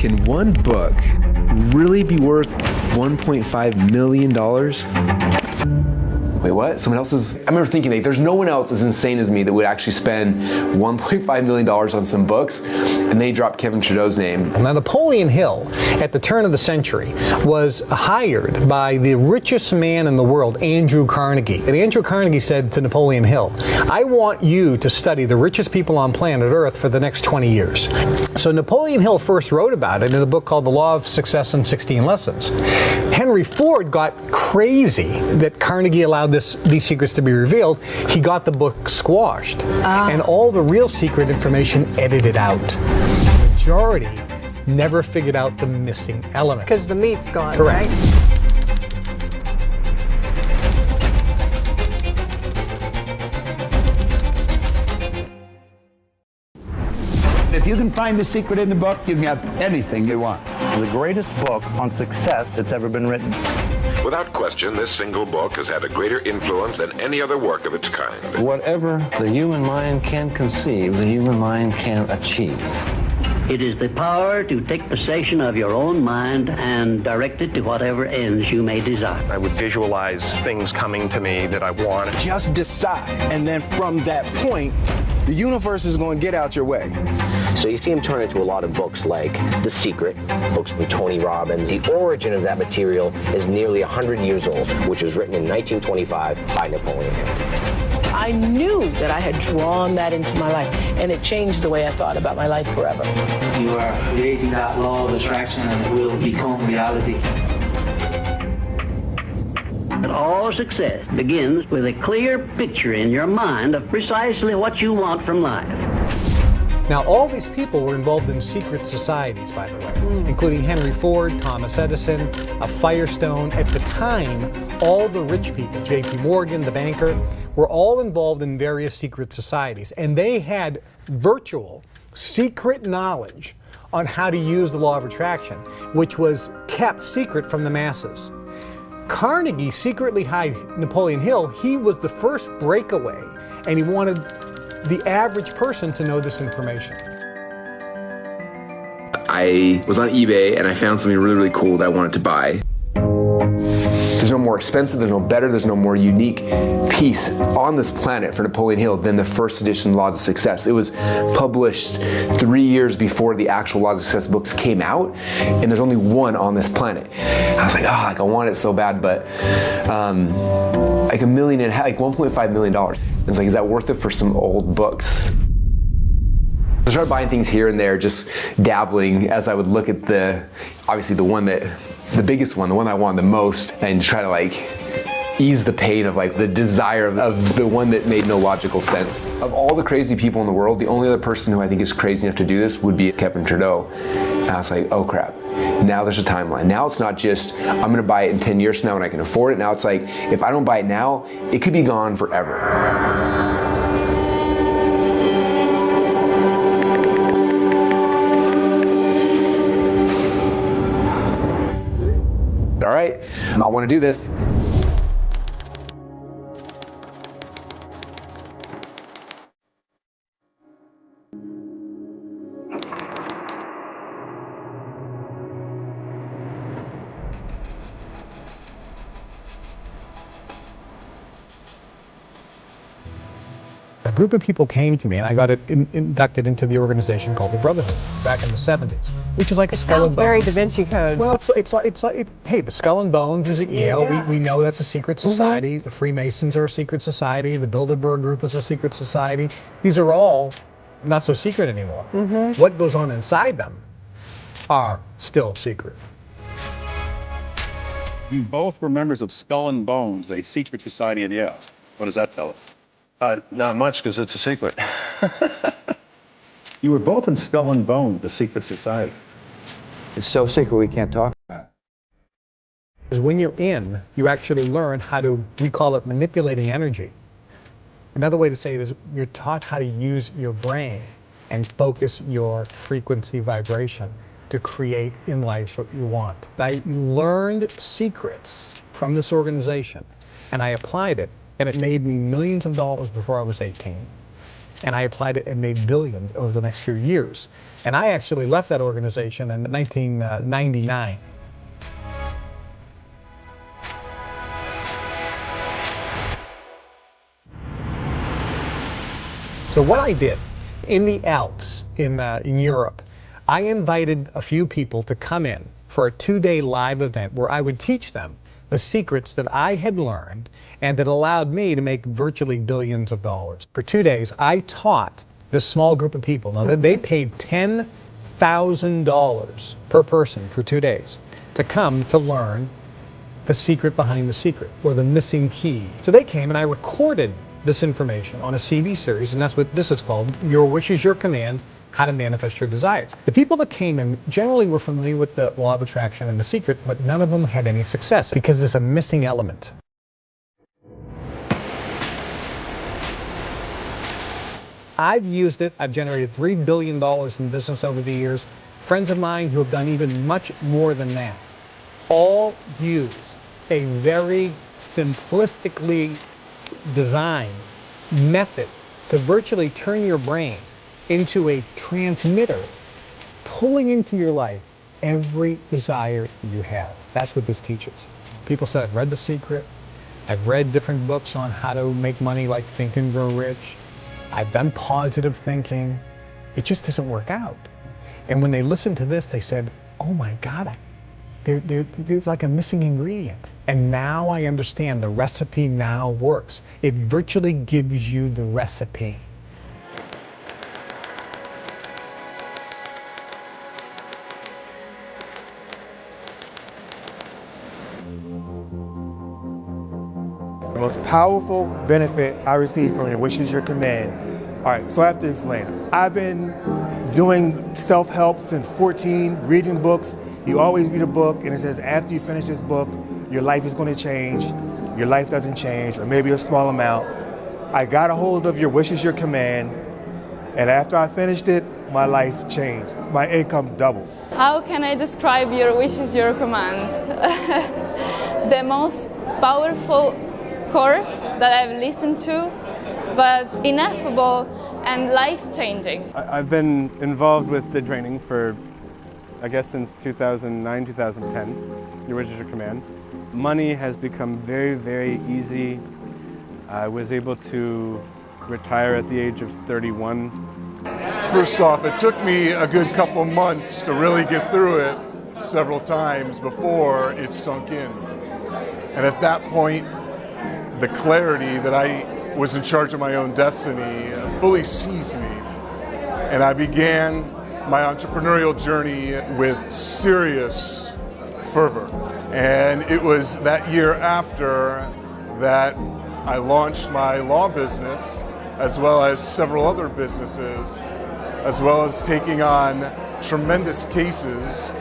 Can one book really be worth $1.5 million? Wait, what? Someone else is... I remember thinking, like, there's no one else as insane as me that would actually spend $1.5 million on some books, and they dropped Kevin Trudeau's name. Now, Napoleon Hill, at the turn of the century, was hired by the richest man in the world, Andrew Carnegie. And Andrew Carnegie said to Napoleon Hill, I want you to study the richest people on planet Earth for the next 20 years. So Napoleon Hill first wrote about it in a book called The Law of Success in 16 Lessons. Henry Ford got crazy that Carnegie allowed these secrets to be revealed. He got the book squashed and all the real secret information edited out. The majority never figured out the missing elements. Because the meat's gone, correct. Right? If you can find the secret in the book, you can have anything you want. The greatest book on success that's ever been written. Without question, this single book has had a greater influence than any other work of its kind. Whatever the human mind can conceive, the human mind can achieve. It is the power to take possession of your own mind and direct it to whatever ends you may desire. I would visualize things coming to me that I want. Just decide, and then from that point, the universe is going to get out your way. So you see him turn into a lot of books like The Secret, books from Tony Robbins. The origin of that material is nearly 100 years old, which was written in 1925 by Napoleon Hill. I knew that I had drawn that into my life, and it changed the way I thought about my life forever. You are creating that law of attraction, and it will become reality. All success begins with a clear picture in your mind of precisely what you want from life. Now, all these people were involved in secret societies, by the way, including Henry Ford, Thomas Edison, Firestone. At the time, all the rich people, J.P. Morgan, the banker, were all involved in various secret societies. And they had virtual, secret knowledge on how to use the law of attraction, which was kept secret from the masses. Carnegie secretly hired Napoleon Hill. He was the first breakaway, and he wanted the average person to know this information. I was on eBay and I found something really, really cool that I wanted to buy. There's no more expensive, there's no better, there's no more unique piece on this planet for Napoleon Hill than the first edition Laws of Success. It was published 3 years before the actual Laws of Success books came out, and there's only one on this planet. I was like, I want it so bad, but like $1.5 million, like $1.5 million. It's like, is that worth it for some old books? I started buying things here and there, just dabbling as I would look at obviously the biggest one, the one I wanted the most, and try to like ease the pain of like the desire of the one that made no logical sense. Of all the crazy people in the world, the only other person who I think is crazy enough to do this would be Kevin Trudeau. And I was like, oh crap. Now there's a timeline. Now it's not just, I'm gonna buy it in 10 years from now when I can afford it. Now it's like, if I don't buy it now, it could be gone forever. All right, I want to do this. A group of people came to me, and I got inducted into the organization called the Brotherhood back in the 70s, which is like a Skull and Bones. Very Da Vinci Code. Well, it's like, hey, the Skull and Bones is at Yale. Yeah. We know that's a secret society. The Freemasons are a secret society. The Bilderberg Group is a secret society. These are all not so secret anymore. What goes on inside them are still secret. You both were members of Skull and Bones, a secret society at Yale. What does that tell us? Not much, because it's a secret. You were both in Skull and Bones, the secret society. It's so secret we can't talk about it. Because when you're in, you actually learn how to, we call it manipulating energy. Another way to say it is you're taught how to use your brain and focus your frequency vibration to create in life what you want. I learned secrets from this organization, and I applied it. And it made me millions of dollars before I was 18. And I applied it and made billions over the next few years. And I actually left that organization in 1999. So what I did, in the Alps in Europe, I invited a few people to come in for a 2-day live event where I would teach them the secrets that I had learned and that allowed me to make virtually billions of dollars. For 2 days, I taught this small group of people. Now, they paid $10,000 per person for 2 days to come to learn the secret behind the secret, or the missing key. So they came and I recorded this information on a CD series, and that's what this is called, Your Wish is Your Command, How to Manifest Your Desires. The people that came in generally were familiar with the law of attraction and the secret, but none of them had any success because there's a missing element. I've used it. I've generated $3 billion in business over the years. Friends of mine who have done even much more than that all use a very simplistically designed method to virtually turn your brain into a transmitter, pulling into your life every desire you have. That's what this teaches. People said, I've read The Secret. I've read different books on how to make money, like Think and Grow Rich. I've done positive thinking. It just doesn't work out. And when they listened to this, they said, oh my God, there's like a missing ingredient. And now I understand the recipe now works. It virtually gives you the recipe. The most powerful benefit I received from Your Wish is Your Command. All right, so I have to explain. I've been doing self-help since 14, reading books. You always read a book and it says after you finish this book, your life is going to change. Your life doesn't change, or maybe a small amount. I got a hold of Your Wish is Your Command, and after I finished it, my life changed. My income doubled. How can I describe Your Wish is Your Command? The most powerful course that I've listened to, but ineffable and life-changing. I've been involved with the training for, I guess, since 2009, 2010, Your Wish is Your Command. Money has become very, very easy. I was able to retire at the age of 31. First off, it took me a good couple months to really get through it several times before it sunk in. And at that point, the clarity that I was in charge of my own destiny fully seized me. And I began my entrepreneurial journey with serious fervor. And it was that year after that I launched my law business, as well as several other businesses, as well as taking on tremendous cases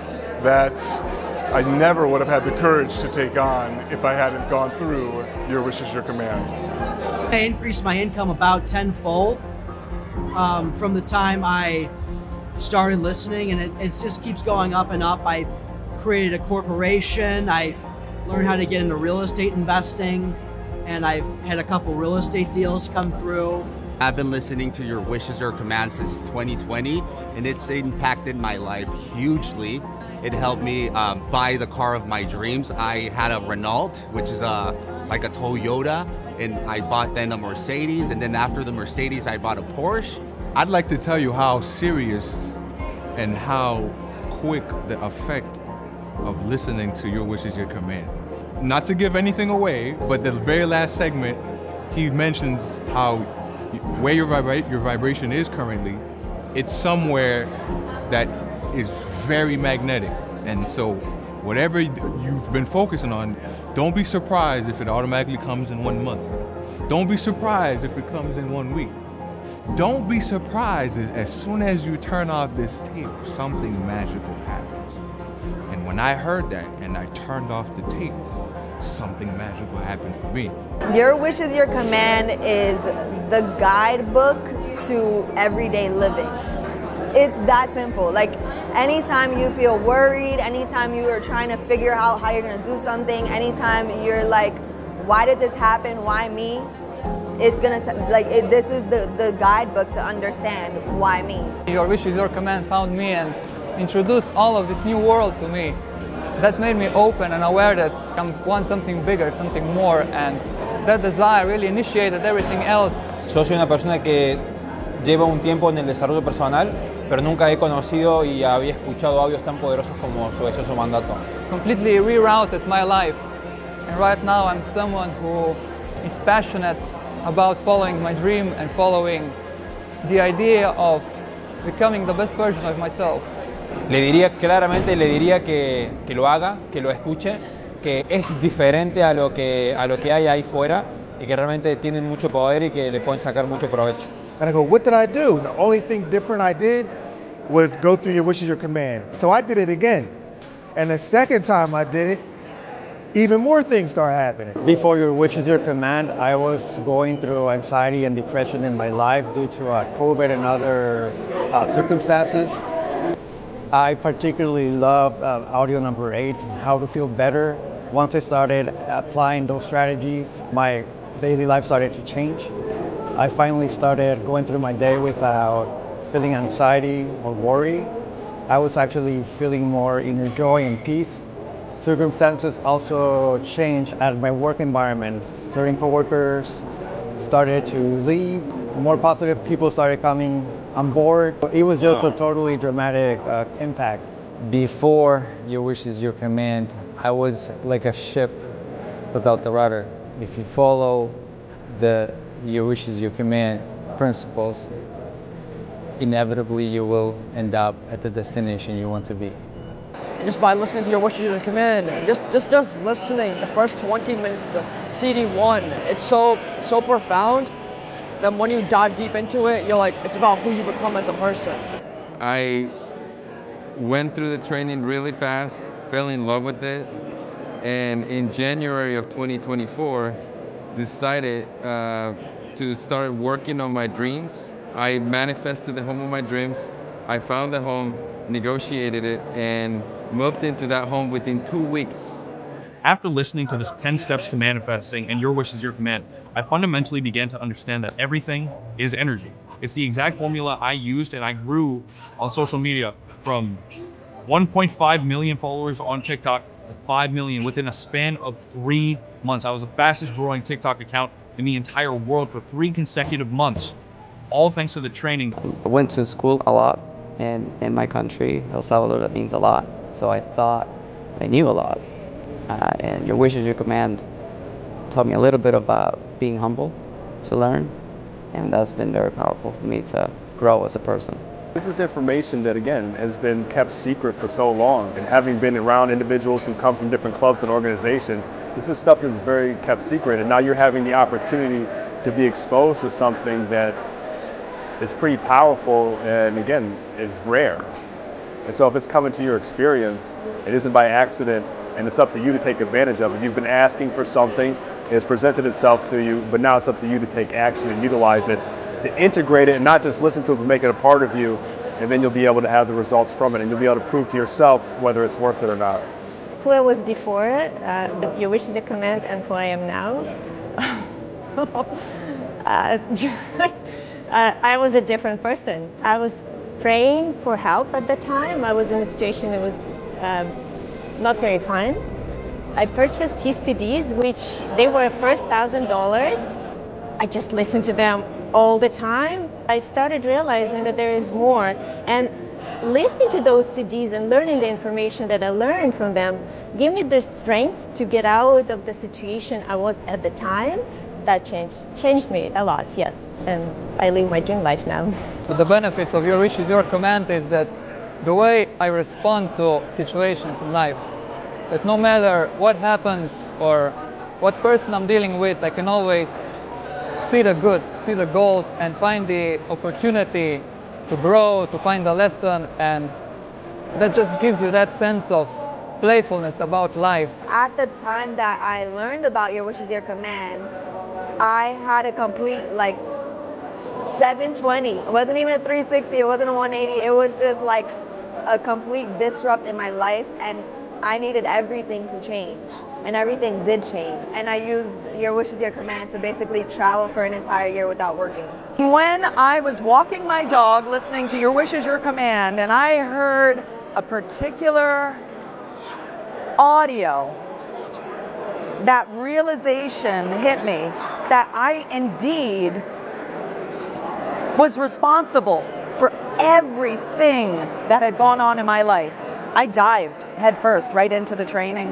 that I never would have had the courage to take on if I hadn't gone through Your Wish is Your Command. I increased my income about tenfold from the time I started listening, and it just keeps going up and up. I created a corporation. I learned how to get into real estate investing, and I've had a couple real estate deals come through. I've been listening to Your Wish is Your Command since 2020, and it's impacted my life hugely. It helped me buy the car of my dreams. I had a Renault, which is like a Toyota, and I bought then a Mercedes, and then after the Mercedes, I bought a Porsche. I'd like to tell you how serious and how quick the effect of listening to Your Wish is Your Command. Not to give anything away, but the very last segment, he mentions how where your vibration is currently, it's somewhere that is very magnetic. And so whatever you've been focusing on, don't be surprised if it automatically comes in 1 month. Don't be surprised if it comes in 1 week. Don't be surprised as soon as you turn off this tape, something magical happens. And when I heard that and I turned off the tape, something magical happened for me. Your Wish is Your Command is the guidebook to everyday living. It's that simple. Like, anytime you feel worried, anytime you are trying to figure out how you're gonna do something, anytime you're like, why did this happen, why me? it's gonna this is the guidebook to understand why me. Your Wish is Your Command found me and introduced all of this new world to me. That made me open and aware that I want something bigger, something more, and that desire really initiated everything else. Yo soy una persona que lleva un tiempo en el desarrollo personal, pero nunca he conocido y había escuchado audios tan poderosos como su deseoso mandato. Completely rerouted my life, and right now I'm someone who is passionate about following my dream and following the idea of becoming the best version of myself. Le diría claramente, que lo haga, que lo escuche, que es diferente a lo que hay ahí fuera y que realmente tienen mucho poder y que le pueden sacar mucho provecho. And I go, what did I do? The only thing different I did was go through Your Wish is Your Command. So I did it again. And the second time I did it, even more things started happening. Before Your Wish is Your Command, I was going through anxiety and depression in my life due to COVID and other circumstances. I particularly love audio number 8, How to Feel Better. Once I started applying those strategies, my daily life started to change. I finally started going through my day without feeling anxiety or worry. I was actually feeling more inner joy and peace. Circumstances also changed at my work environment. Certain coworkers started to leave. More positive people started coming on board. It was just a totally dramatic impact. Before Your Wish is Your Command, I was like a ship without the rudder. If you follow the Your Wish is Your Command principles, inevitably you will end up at the destination you want to be. Just by listening to Your Wish is Your Command, just listening, the first 20 minutes, the CD1, it's so profound that when you dive deep into it, you're like, it's about who you become as a person. I went through the training really fast, fell in love with it, and in January of 2024, decided to start working on my dreams. I manifested the home of my dreams. I found the home, negotiated it, and moved into that home within 2 weeks. After listening to this 10 steps to manifesting and Your Wish is Your Command, I fundamentally began to understand that everything is energy. It's the exact formula I used, and I grew on social media from 1.5 million followers on TikTok to 5 million within a span of 3 months. I was the fastest growing TikTok account in the entire world for 3 consecutive months, all thanks to the training. I went to school a lot, and in my country, El Salvador, that means a lot. So I thought I knew a lot. And Your Wish is Your Command taught me a little bit about being humble, to learn, and that's been very powerful for me to grow as a person. This is information that, again, has been kept secret for so long, and having been around individuals who come from different clubs and organizations, this is stuff that's very kept secret, and now you're having the opportunity to be exposed to something that is pretty powerful and, again, is rare. And so if it's coming to your experience, it isn't by accident, and it's up to you to take advantage of it. You've been asking for something, it's presented itself to you, but now it's up to you to take action and utilize it, to integrate it and not just listen to it, but make it a part of you, and then you'll be able to have the results from it, and you'll be able to prove to yourself whether it's worth it or not. Who I was before Your Wish is Your Command and who I am now. I was a different person. I was praying for help at the time. I was in a situation that was not very fun. I purchased his CDs, which they were first $1,000. I just listened to them all the time. I started realizing that there is more, and listening to those CDs and learning the information that I learned from them gave me the strength to get out of the situation I was at the time. That changed me a lot, yes, and I live my dream life now. So the benefits of Your Wish is Your Command is that the way I respond to situations in life, that no matter what happens or what person I'm dealing with, I can always see the good, see the gold, and find the opportunity to grow, to find a lesson, and that just gives you that sense of playfulness about life. At the time that I learned about Your Wish is Your Command, I had a complete 720. It wasn't even a 360, it wasn't a 180, it was just like a complete disrupt in my life, and I needed everything to change. And everything did change. And I used Your Wish is Your Command to basically travel for an entire year without working. When I was walking my dog listening to Your Wish is Your Command, and I heard a particular audio, that realization hit me that I indeed was responsible for everything that had gone on in my life. I dived headfirst right into the training,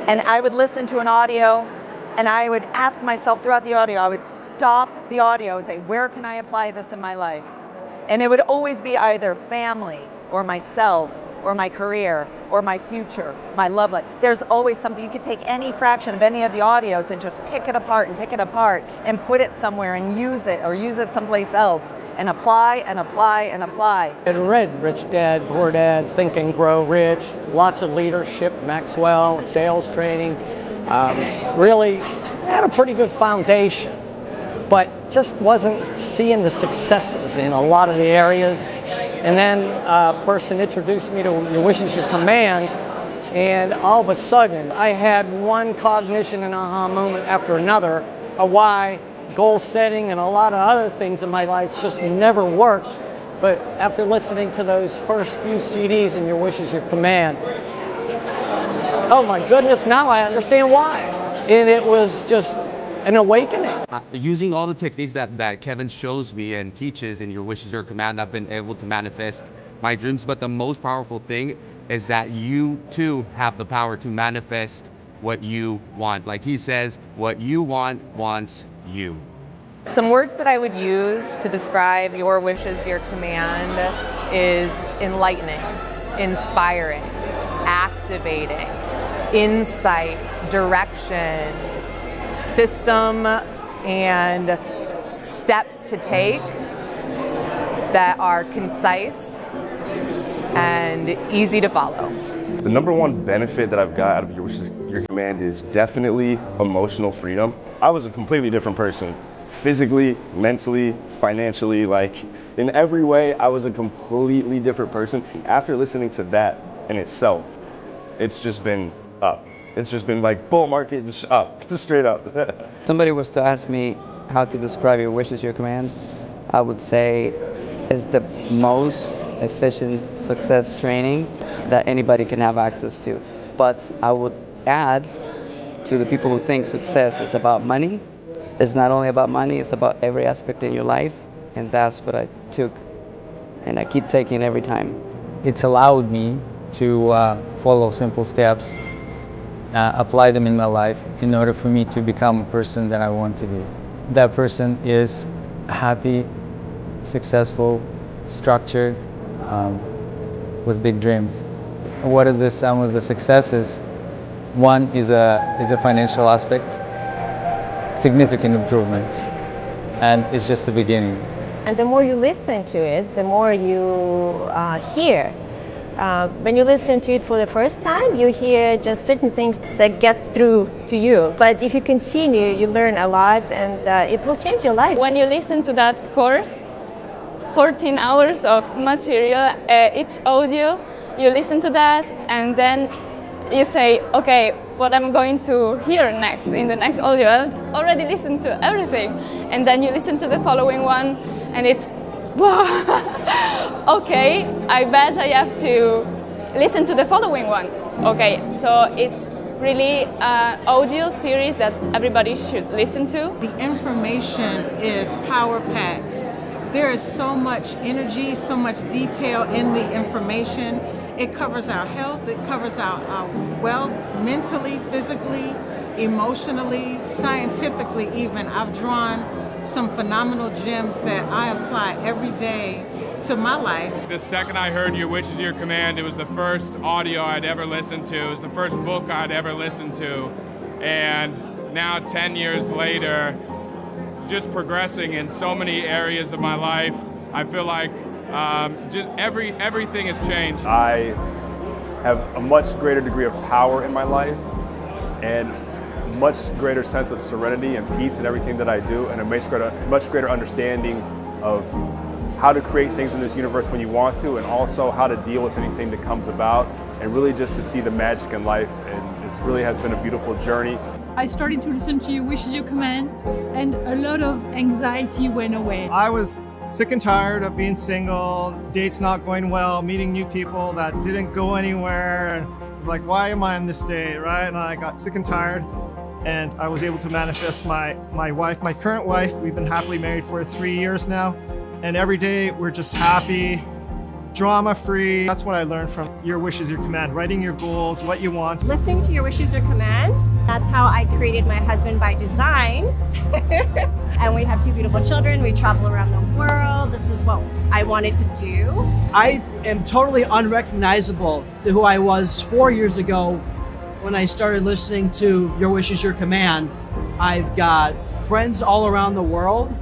and I would listen to an audio, and I would ask myself throughout the audio, I would stop the audio and say, where can I apply this in my life? And it would always be either family or myself or my career or my future, my love life. There's always something. You could take any fraction of any of the audios and just pick it apart and put it somewhere and use it, or use it someplace else and apply and apply and apply. I read Rich Dad, Poor Dad, Think and Grow Rich, lots of leadership, Maxwell, sales training. Really had a pretty good foundation, but just wasn't seeing the successes in a lot of the areas. And then a person introduced me to Your Wish is Your Command, and all of a sudden I had one cognition and aha moment after another of why goal setting and a lot of other things in my life just never worked. But after listening to those first few CDs in Your Wish is Your Command, oh my goodness, now I understand why. And it was just an awakening. Using all the techniques that Kevin shows me and teaches in Your Wish is Your Command, I've been able to manifest my dreams. But the most powerful thing is that you too have the power to manifest what you want. Like he says, what you want wants you. Some words that I would use to describe Your Wish is Your Command is enlightening, inspiring, activating, insight, direction, system, and steps to take that are concise and easy to follow. The number one benefit that I've got out of Your Wish is Your Command is definitely emotional freedom. I was a completely different person. Physically, mentally, financially, like in every way, I was a completely different person. After listening to that in itself, it's just been up. It's just been like bull market, just up, just straight up. Somebody was to ask me how to describe Your Wish is Your Command, I would say it's the most efficient success training that anybody can have access to. But I would add to the people who think success is about money, it's not only about money, it's about every aspect in your life, and that's what I took and I keep taking every time. It's allowed me to follow simple steps, apply them in my life in order for me to become a person that I want to be. That person is happy, successful, structured, with big dreams. What are some of the successes? One is a financial aspect, significant improvements, and it's just the beginning. And the more you listen to it, the more you hear. When you listen to it for the first time, you hear just certain things that get through to you. But if you continue, you learn a lot, and it will change your life. When you listen to that course, 14 hours of material, each audio, you listen to that, and then you say, okay, what I'm going to hear next in the next audio. I already listened to everything, and then you listen to the following one, and it's, okay, I bet I have to listen to the following one. Okay, so it's really an audio series that everybody should listen to. The information is power-packed. There is so much energy, so much detail in the information. It covers our health, it covers our wealth, mentally, physically, emotionally, scientifically even. I've drawn some phenomenal gems that I apply every day to my life. The second I heard Your Wish is Your Command, it was the first audio I'd ever listened to. It was the first book I'd ever listened to. And now 10 years later, just progressing in so many areas of my life, I feel like just everything has changed. I have a much greater degree of power in my life and much greater sense of serenity and peace in everything that I do, and a much greater understanding of how to create things in this universe when you want to, and also how to deal with anything that comes about and really just to see the magic in life. And it really has been a beautiful journey. I started to listen to Your Wish Is Your Command, and a lot of anxiety went away. I was sick and tired of being single, dates not going well, meeting new people that didn't go anywhere. And I was like, why am I on this date, right? And I got sick and tired, and I was able to manifest my wife, my current wife. We've been happily married for 3 years now, and every day we're just happy, drama-free. That's what I learned from Your Wish Is Your Command, writing your goals, what you want. Listening to Your Wish Is Your Command. That's how I created my husband by design. And we have 2 beautiful children. We travel around the world. This is what I wanted to do. I am totally unrecognizable to who I was 4 years ago when I started listening to Your Wish Is Your Command. I've got friends all around the world.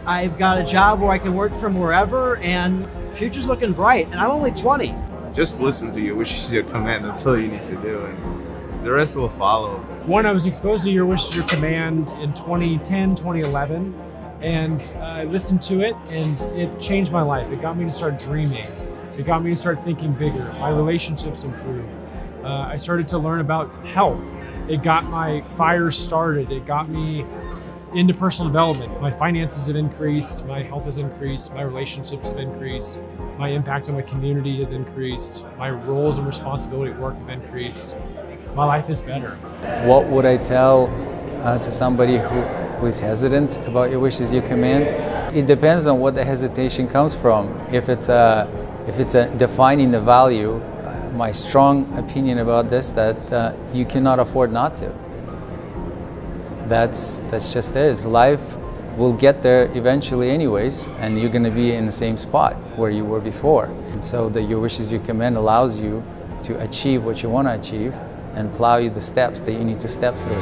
I've got a job where I can work from wherever, and the future's looking bright, and I'm only 20. Just listen to Your Wish Is Your Command. That's all you need to do, and the rest will follow. One, I was exposed to Your Wish Is Your Command in 2010, 2011, and I listened to it, and it changed my life. It got me to start dreaming. It got me to start thinking bigger. My relationships improved. I started to learn about health. It got my fire started. It got me into personal development. My finances have increased, my health has increased, my relationships have increased, my impact on my community has increased, my roles and responsibility at work have increased. My life is better. What would I tell to somebody who is hesitant about Your Wish Is Your Command? It depends on what the hesitation comes from. If it's a defining the value, my strong opinion about this that you cannot afford not to. That's just it. Life will get there eventually anyways, and you're going to be in the same spot where you were before. And so the Your Wish Is Your Command allows you to achieve what you want to achieve and plow you the steps that you need to step through.